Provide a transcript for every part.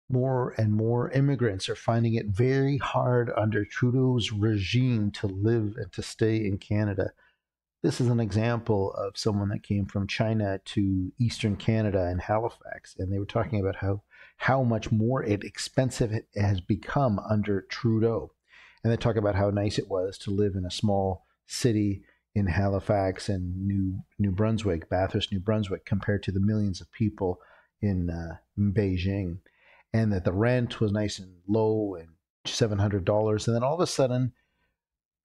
more and more immigrants are finding it very hard under Trudeau's regime to live and to stay in Canada. This is an example of someone that came from China to Eastern Canada and Halifax, and they were talking about how much more expensive it has become under Trudeau. And they talk about how nice it was to live in a small city in Halifax and New Brunswick, Bathurst, New Brunswick, compared to the millions of people in Beijing, and that the rent was nice and low and $700. And then all of a sudden,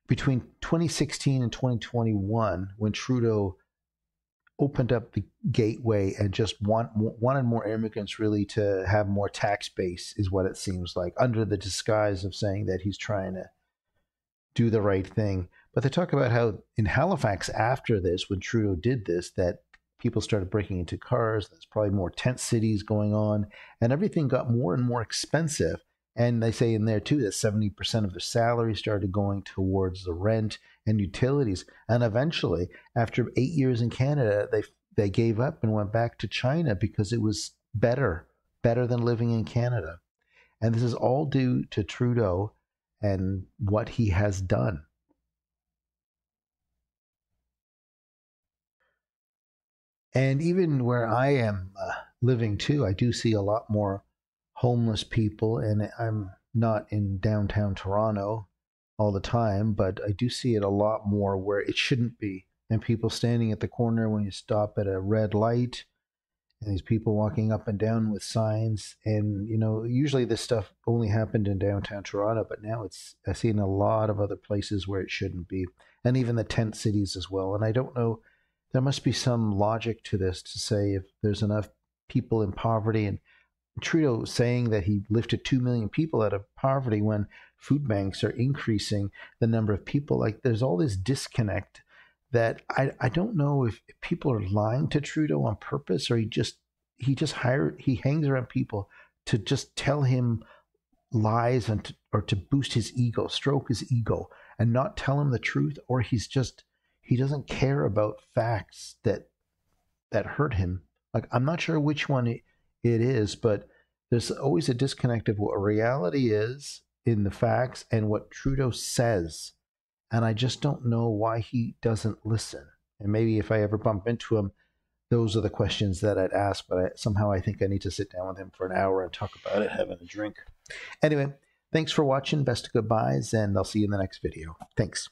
between 2016 and 2021, when Trudeau opened up the gateway and just wanted more immigrants really to have more tax base, is what it seems like, under the disguise of saying that he's trying to do the right thing. But they talk about how in Halifax after this, when Trudeau did this, that people started breaking into cars. There's probably more tent cities going on, and everything got more and more expensive. And they say in there too that 70% of their salary started going towards the rent and utilities. And eventually, after 8 years in Canada, they gave up and went back to China because it was better than living in Canada. And this is all due to Trudeau and what he has done. And even where I am living too, I do see a lot more homeless people, and I'm not in downtown Toronto all the time, but I do see it a lot more where it shouldn't be. And people standing at the corner when you stop at a red light, and these people walking up and down with signs. And, usually this stuff only happened in downtown Toronto, but now I've seen a lot of other places where it shouldn't be, and even the tent cities as well. And I don't know, there must be some logic to this to say if there's enough people in poverty, and Trudeau saying that he lifted 2 million people out of poverty when food banks are increasing the number of people. Like, there's all this disconnect that I don't know if people are lying to Trudeau on purpose, or he hangs around people to just tell him lies or to boost his ego, stroke his ego, and not tell him the truth, or he doesn't care about facts that hurt him. Like, I'm not sure which one it is, but there's always a disconnect of what reality is in the facts and what Trudeau says. And I just don't know why he doesn't listen. And maybe if I ever bump into him, those are the questions that I'd ask. But somehow I think I need to sit down with him for an hour and talk about it, having a drink. Anyway, thanks for watching. Best of goodbyes, and I'll see you in the next video. Thanks.